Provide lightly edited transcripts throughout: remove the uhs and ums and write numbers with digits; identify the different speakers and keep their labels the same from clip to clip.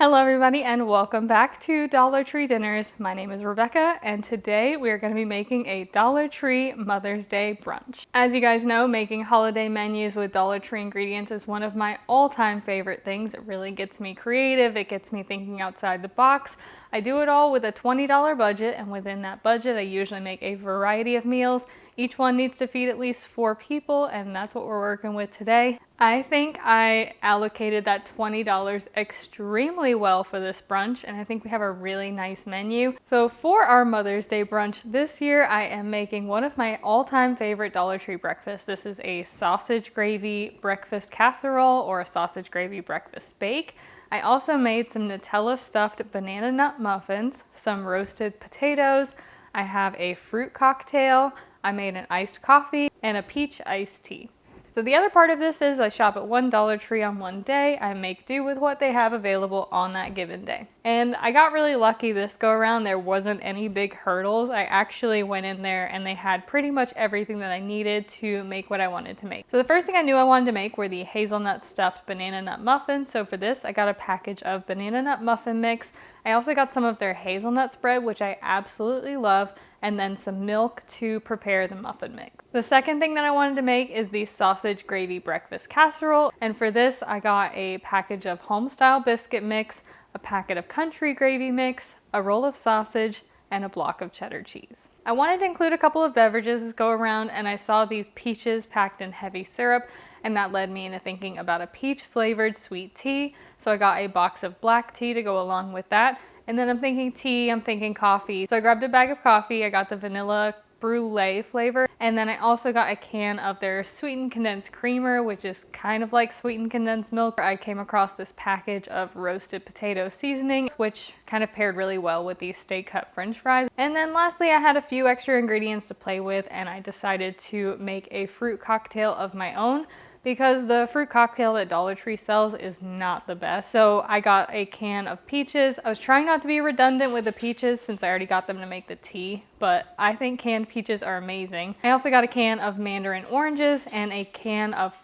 Speaker 1: Hello everybody and welcome back to Dollar Tree Dinners. My name is Rebecca and today we are going to be making a Dollar Tree Mother's Day brunch. As you guys know, making holiday menus with Dollar Tree ingredients is one of my all-time favorite things. It really gets me creative, it gets me thinking outside the box. I do it all with a $20 budget, and within that budget I usually make a variety of meals. Each one needs to feed at least 4 people, and that's what we're working with today. I think I allocated that $20 extremely well for this brunch, and I think we have a really nice menu. So for our Mother's Day brunch this year, I am making one of my all-time favorite Dollar Tree breakfasts. This is a sausage gravy breakfast casserole or a sausage gravy breakfast bake. I also made some Nutella stuffed banana nut muffins, some roasted potatoes. I have a fruit cocktail. I made an iced coffee and a peach iced tea. So the other part of this is I shop at one Dollar Tree on one day. I make do with what they have available on that given day. And I got really lucky this go around. There wasn't any big hurdles. I actually went in there and they had pretty much everything that I needed to make what I wanted to make. So the first thing I knew I wanted to make were the hazelnut stuffed banana nut muffins. So for this, I got a package of banana nut muffin mix. I also got some of their hazelnut spread, which I absolutely love, and then some milk to prepare the muffin mix. The second thing that I wanted to make is the sausage gravy breakfast casserole, and for this I got a package of home-style biscuit mix, a packet of country gravy mix, a roll of sausage, and a block of cheddar cheese. I wanted to include a couple of beverages this go around, and I saw these peaches packed in heavy syrup, and that led me into thinking about a peach flavored sweet tea. So I got a box of black tea to go along with that. And then I'm thinking tea, I'm thinking coffee. So I grabbed a bag of coffee, I got the vanilla brulee flavor, and then I also got a can of their sweetened condensed creamer, which is kind of like sweetened condensed milk. I came across this package of roasted potato seasoning, which kind of paired really well with these steak cut french fries. And then lastly, I had a few extra ingredients to play with, and I decided to make a fruit cocktail of my own, because the fruit cocktail that Dollar Tree sells is not the best. So I got a can of peaches. I was trying not to be redundant with the peaches since I already got them to make the tea, but I think canned peaches are amazing. I also got a can of mandarin oranges and a can of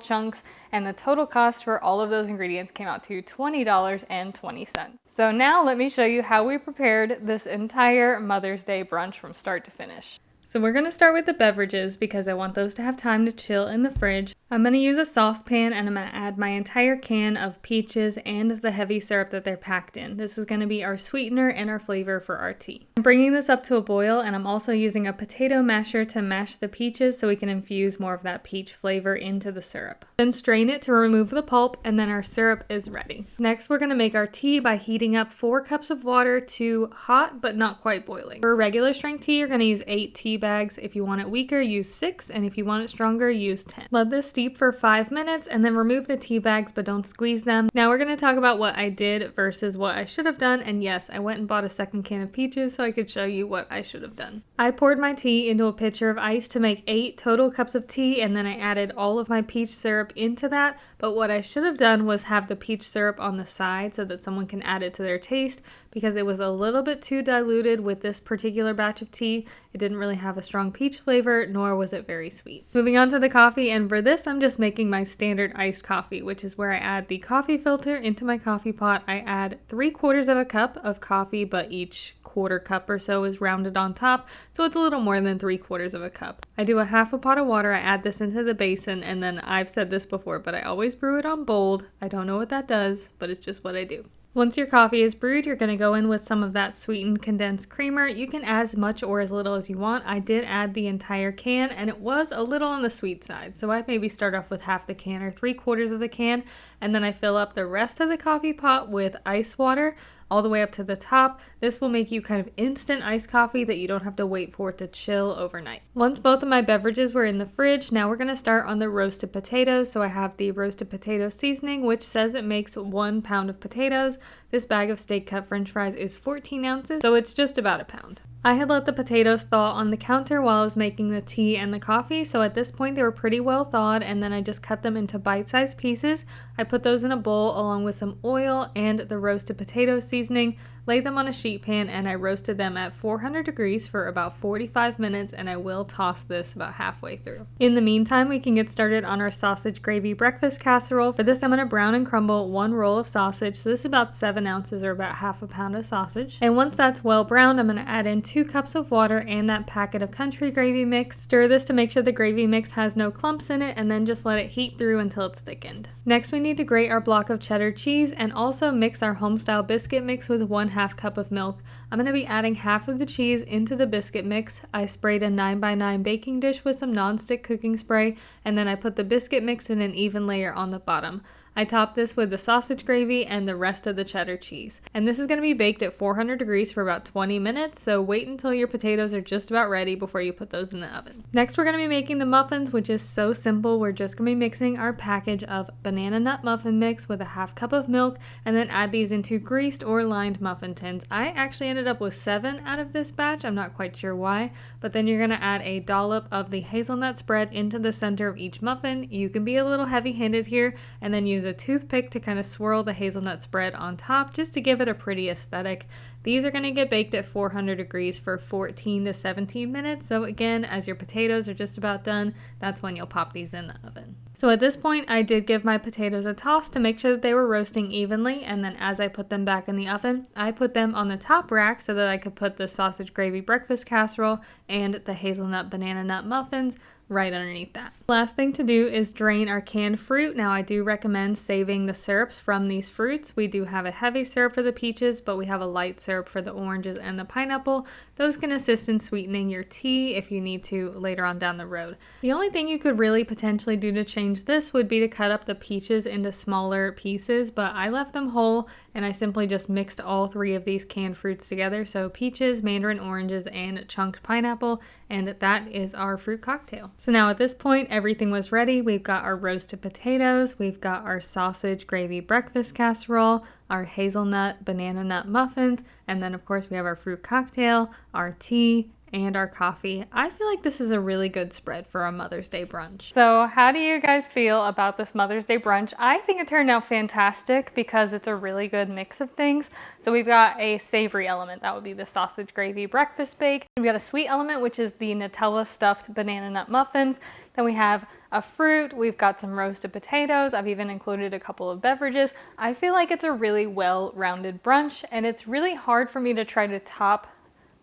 Speaker 1: chunks, and the total cost for all of those ingredients came out to $20.20. So now let me show you how we prepared this entire Mother's Day brunch from start to finish. So we're going to start with the beverages because I want those to have time to chill in the fridge. I'm going to use a saucepan and I'm going to add my entire can of peaches and the heavy syrup that they're packed in. This is going to be our sweetener and our flavor for our tea. I'm bringing this up to a boil, and I'm also using a potato masher to mash the peaches so we can infuse more of that peach flavor into the syrup. Then strain it to remove the pulp, and then our syrup is ready. Next, we're going to make our tea by heating up 4 cups of water to hot but not quite boiling. For regular strength tea, you're going to use 8 tea bags. If you want it weaker, use 6, and if you want it stronger, use 10. Let this steep for 5 minutes and then remove the tea bags, but don't squeeze them. Now we're going to talk about what I did versus what I should have done, and yes, I went and bought a second can of peaches so I could show you what I should have done. I poured my tea into a pitcher of ice to make 8 total cups of tea, and then I added all of my peach syrup into that, but what I should have done was have the peach syrup on the side so that someone can add it to their taste, because it was a little bit too diluted with this particular batch of tea. It didn't really have a strong peach flavor, nor was it very sweet. Moving on to the coffee, and for this I'm just making my standard iced coffee, which is where I add the coffee filter into my coffee pot. I add 3/4 of a cup of coffee, but each quarter cup or so is rounded on top, so it's a little more than 3/4 of a cup. I do a half a pot of water, I add this into the basin, and then I've said this before, but I always brew it on bold. I don't know what that does, but it's just what I do. Once your coffee is brewed, you're going to go in with some of that sweetened condensed creamer. You can add as much or as little as you want. I did add the entire can, and it was a little on the sweet side, so I'd maybe start off with half the can or 3/4 of the can, and then I fill up the rest of the coffee pot with ice water all the way up to the top. This will make you kind of instant iced coffee that you don't have to wait for it to chill overnight. Once both of my beverages were in the fridge, now we're going to start on the roasted potatoes. So I have the roasted potato seasoning, which says it makes 1 pound of potatoes. This bag of steak cut french fries is 14 ounces, so it's just about a pound. I had let the potatoes thaw on the counter while I was making the tea and the coffee, so at this point they were pretty well thawed, and then I just cut them into bite-sized pieces. I put those in a bowl along with some oil and the roasted potato seasoning, laid them on a sheet pan, and I roasted them at 400 degrees for about 45 minutes, and I will toss this about halfway through. In the meantime, we can get started on our sausage gravy breakfast casserole. For this, I'm going to brown and crumble 1 roll of sausage, so this is about 7 ounces or about half a pound of sausage. And once that's well browned, I'm going to add in 2 cups of water and that packet of country gravy mix. Stir this to make sure the gravy mix has no clumps in it, and then just let it heat through until it's thickened. Next, we need to grate our block of cheddar cheese and also mix our homestyle biscuit mix with 1/2 cup of milk. I'm going to be adding half of the cheese into the biscuit mix. I sprayed a 9x9 baking dish with some non-stick cooking spray, and then I put the biscuit mix in an even layer on the bottom. I topped this with the sausage gravy and the rest of the cheddar cheese. And this is going to be baked at 400 degrees for about 20 minutes, so wait until your potatoes are just about ready before you put those in the oven. Next, we're going to be making the muffins, which is so simple. We're just going to be mixing our package of banana nut muffin mix with a 1/2 cup of milk, and then add these into greased or lined muffin tins. I actually ended up with 7 out of this batch. I'm not quite sure why, but then you're going to add a dollop of the hazelnut spread into the center of each muffin. You can be a little heavy-handed here, and then use a toothpick to kind of swirl the hazelnut spread on top just to give it a pretty aesthetic. These are going to get baked at 400 degrees for 14 to 17 minutes. So again, as your potatoes are just about done, that's when you'll pop these in the oven. So at this point, I did give my potatoes a toss to make sure that they were roasting evenly, and then as I put them back in the oven, I put them on the top rack so that I could put the sausage gravy breakfast casserole and the hazelnut banana nut muffins right underneath that. Last thing to do is drain our canned fruit. Now I do recommend saving the syrups from these fruits. We do have a heavy syrup for the peaches, but we have a light syrup for the oranges and the pineapple. Those can assist in sweetening your tea if you need to later on down the road. The only thing you could really potentially do to change this would be to cut up the peaches into smaller pieces, but I left them whole and I simply just mixed all 3 of these canned fruits together. So peaches, mandarin oranges, and chunked pineapple, and that is our fruit cocktail. So now at this point, everything was ready. We've got our roasted potatoes, we've got our sausage gravy breakfast casserole, our hazelnut banana nut muffins, and then of course we have our fruit cocktail, our tea, and our coffee. I feel like this is a really good spread for a Mother's Day brunch. So how do you guys feel about this Mother's Day brunch? I think it turned out fantastic because it's a really good mix of things. So we've got a savory element, that would be the sausage gravy breakfast bake. We've got a sweet element, which is the Nutella stuffed banana nut muffins. Then we have a fruit, we've got some roasted potatoes, I've even included a couple of beverages. I feel like it's a really well-rounded brunch, and it's really hard for me to try to top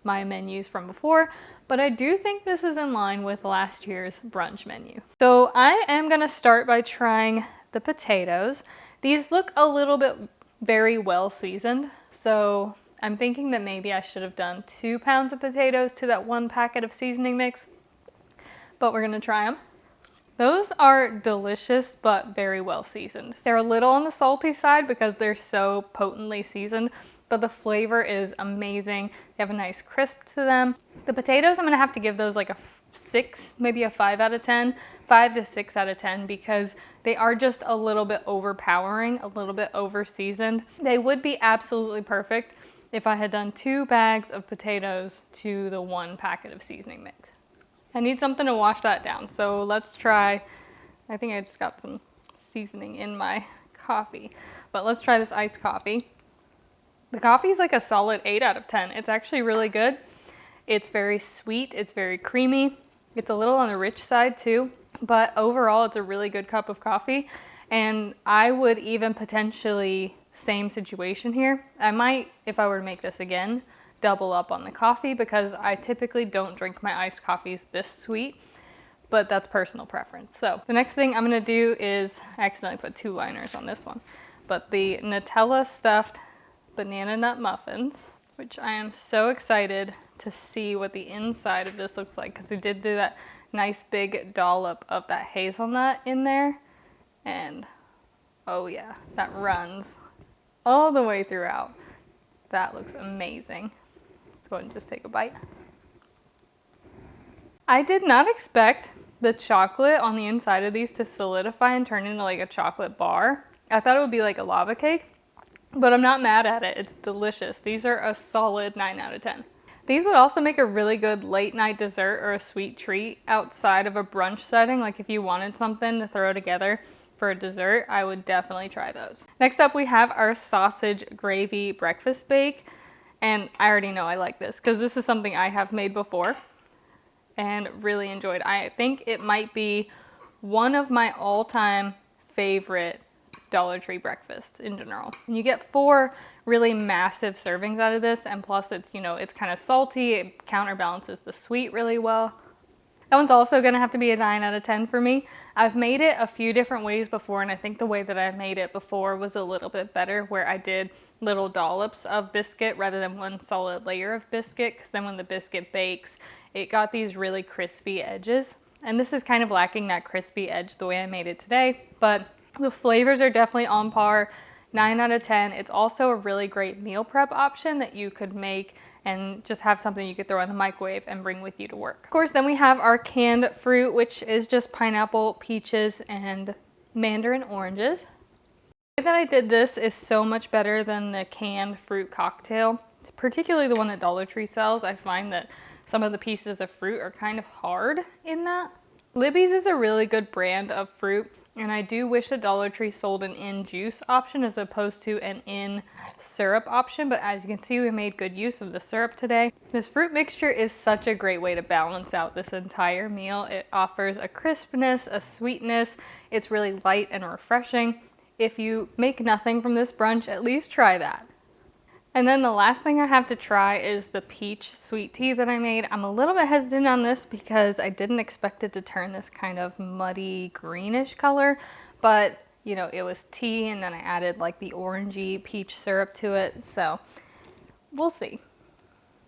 Speaker 1: my menus from before, but I do think this is in line with last year's brunch menu. So I am gonna start by trying the potatoes. These look a little bit very well seasoned, so I'm thinking that maybe I should have done 2 pounds of potatoes to that 1 packet of seasoning mix, but we're gonna try them. Those are delicious, but very well seasoned. They're a little on the salty side because they're so potently seasoned, but the flavor is amazing. They have a nice crisp to them. The potatoes, I'm gonna have to give those like a 6, maybe a 5 out of 10, 5 to 6 out of 10, because they are just a little bit overpowering, a little bit over seasoned. They would be absolutely perfect if I had done 2 bags of potatoes to the 1 packet of seasoning mix. I need something to wash that down, so let's try, I think I just got some seasoning in my coffee, but let's try this iced coffee. The coffee is like a solid 8 out of 10. It's actually really good. It's very sweet, it's very creamy. It's a little on the rich side too, but overall it's a really good cup of coffee. And I would even potentially, same situation here, I might, if I were to make this again, double up on the coffee because I typically don't drink my iced coffees this sweet, but that's personal preference. So the next thing I'm gonna do is, I accidentally put 2 liners on this one, but the Nutella stuffed banana nut muffins, which I am so excited to see what the inside of this looks like because we did do that nice big dollop of that hazelnut in there, and oh yeah, that runs all the way throughout. That looks amazing. Let's go ahead and just take a bite. I did not expect the chocolate on the inside of these to solidify and turn into like a chocolate bar. I thought it would be like a lava cake, but I'm not mad at it. It's delicious. These are a solid 9 out of 10. These would also make a really good late night dessert or a sweet treat outside of a brunch setting. Like if you wanted something to throw together for a dessert, I would definitely try those. Next up, we have our sausage gravy breakfast bake. And I already know I like this because this is something I have made before and really enjoyed. I think it might be one of my all-time favorite Dollar Tree breakfasts in general. And you get 4 really massive servings out of this, and plus it's, you know, it's kind of salty, it counterbalances the sweet really well. That one's also gonna have to be a 9 out of 10 for me. I've made it a few different ways before, and I think the way that I made it before was a little bit better, where I did little dollops of biscuit rather than one solid layer of biscuit, because then when the biscuit bakes, it got these really crispy edges. And this is kind of lacking that crispy edge the way I made it today, but the flavors are definitely on par. 9 out of 10. It's also a really great meal prep option that you could make and just have something you could throw in the microwave and bring with you to work. Of course, then we have our canned fruit, which is just pineapple, peaches, and mandarin oranges. The way that I did this is so much better than the canned fruit cocktail. It's particularly the one that Dollar Tree sells. I find that some of the pieces of fruit are kind of hard in that. Libby's is a really good brand of fruit, and I do wish that Dollar Tree sold an in juice option as opposed to an in syrup option, but as you can see, we made good use of the syrup today. This fruit mixture is such a great way to balance out this entire meal. It offers a crispness, a sweetness. It's really light and refreshing. If you make nothing from this brunch, at least try that. And then the last thing I have to try is the peach sweet tea that I made. I'm a little bit hesitant on this because I didn't expect it to turn this kind of muddy greenish color, but you know, it was tea and then I added like the orangey peach syrup to it, so we'll see.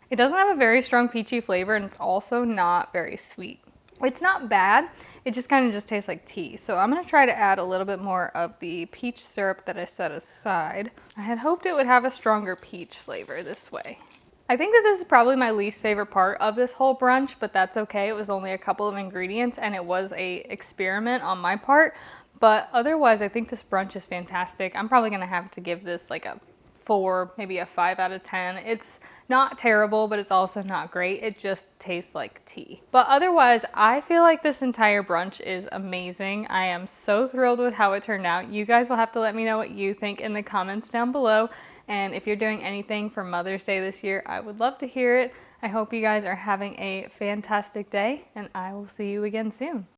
Speaker 1: It doesn't have a very strong peachy flavor and it's also not very sweet. It's not bad, it just kind of just tastes like tea. So I'm gonna try to add a little bit more of the peach syrup that I set aside. I had hoped it would have a stronger peach flavor this way. I think that this is probably my least favorite part of this whole brunch, but that's okay. It was only a couple of ingredients and it was a experiment on my part. But otherwise, I think this brunch is fantastic. I'm probably gonna have to give this like a 4, maybe a 5 out of 10. It's not terrible, but it's also not great. It just tastes like tea. But otherwise, I feel like this entire brunch is amazing. I am so thrilled with how it turned out. You guys will have to let me know what you think in the comments down below. And if you're doing anything for Mother's Day this year, I would love to hear it. I hope you guys are having a fantastic day, and I will see you again soon.